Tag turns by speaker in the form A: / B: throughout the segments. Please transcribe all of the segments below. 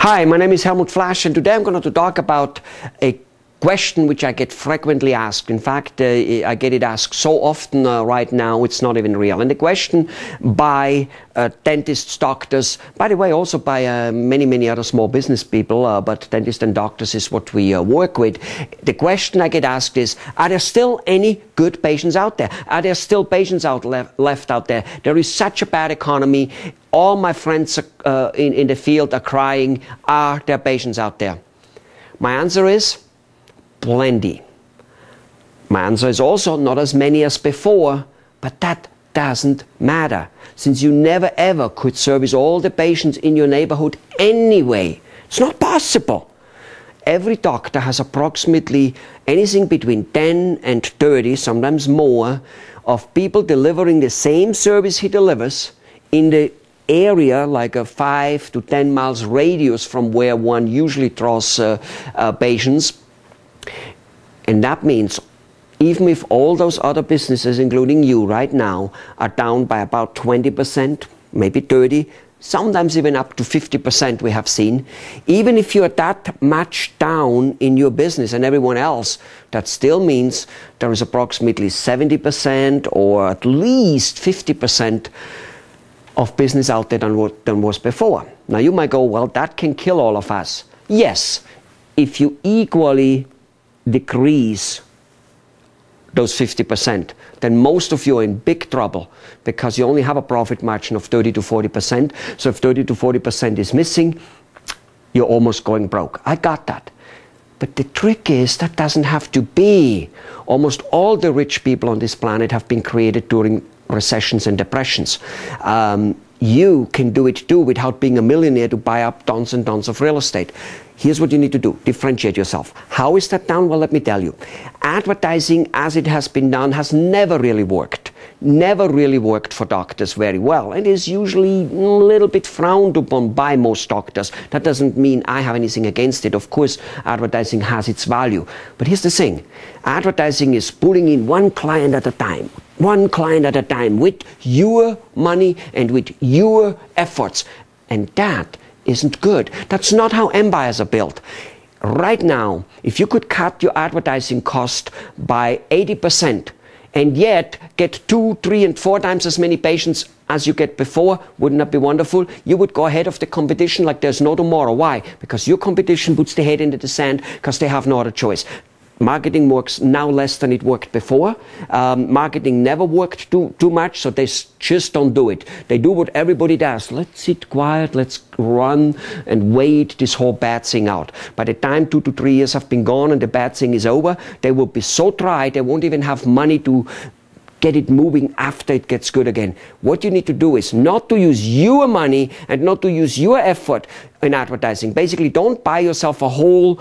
A: Hi, my name is Helmut Flasch, and today I'm going to talk about a question which I get frequently asked. In fact, I get it asked so often right now, it's not even real. And the question by dentists, doctors, by the way, also by many other small business people, but dentists and doctors is what we work with. The question I get asked is, are there still any good patients out there? Are there still patients left out there? There is such a bad economy. All my friends in the field are crying. Are there patients out there? My answer is, plenty. My answer is also not as many as before, but that doesn't matter, since you never ever could service all the patients in your neighborhood anyway. It's not possible. Every doctor has approximately anything between 10 and 30, sometimes more, of people delivering the same service he delivers in the area, like a 5 to 10 miles radius from where one usually draws patients. And that means even if all those other businesses, including you right now, are down by about 20%, maybe 30%, sometimes even up to 50% we have seen, even if you're that much down in your business and everyone else, that still means there is approximately 70% or at least 50% of business out there than was before. Now you might go, well, that can kill all of us. Yes, if you equally decrease those 50%, then most of you are in big trouble, because you only have a profit margin of 30 to 40%. So if 30 to 40% is missing, you're almost going broke. I got that. But the trick is, that doesn't have to be. Almost all the rich people on this planet have been created during recessions and depressions. You can do it too without being a millionaire to buy up tons and tons of real estate. Here's what you need to do. Differentiate yourself. How is that done? Well, let me tell you. Advertising as it has been done has never really worked. Never really worked for doctors very well, and is usually a little bit frowned upon by most doctors. That doesn't mean I have anything against it. Of course, advertising has its value. But here's the thing. Advertising is pulling in one client at a time. One client at a time with your money and with your efforts. And that isn't good. That's not how empires are built. Right now, if you could cut your advertising cost by 80% and yet get 2, 3, and 4 times as many patients as you get before, wouldn't that be wonderful? You would go ahead of the competition like there's no tomorrow. Why? Because your competition puts their head into the sand because they have no other choice. Marketing works now less than it worked before. Marketing never worked too much, so they just don't do it. They do what everybody does. Let's sit quiet, let's run and wait this whole bad thing out. By the time 2 to 3 years have been gone and the bad thing is over, they will be so dry, they won't even have money to get it moving after it gets good again. What you need to do is not to use your money and not to use your effort in advertising. Basically, don't buy yourself a whole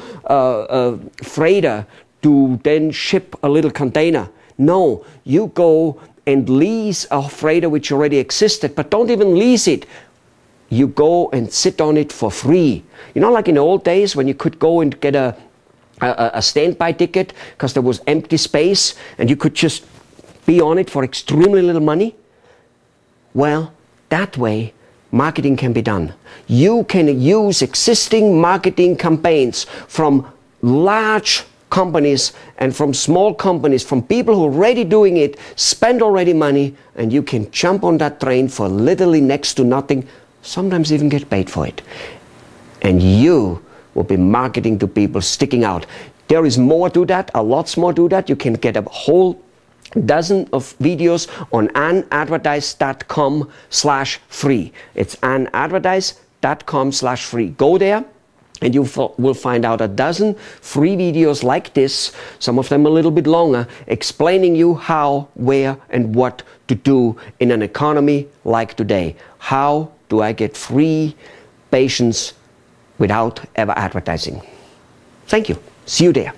A: freighter to then ship a little container. No, you go and lease a freighter which already existed, but don't even lease it. You go and sit on it for free. You know, like in the old days when you could go and get a standby ticket because there was empty space and you could just be on it for extremely little money? Well, that way marketing can be done. You can use existing marketing campaigns from large companies and from small companies, from people who are already doing it, spend already money, and you can jump on that train for literally next to nothing, sometimes even get paid for it. And you will be marketing to people, sticking out. There is more to that, a lot more to that. You can get a whole dozen of videos on anadvertise.com/free. It's anadvertise.com/free. Go there and you will find out a dozen free videos like this, some of them a little bit longer, explaining you how, where, and what to do in an economy like today. How do I get free patients without ever advertising? Thank you. See you there.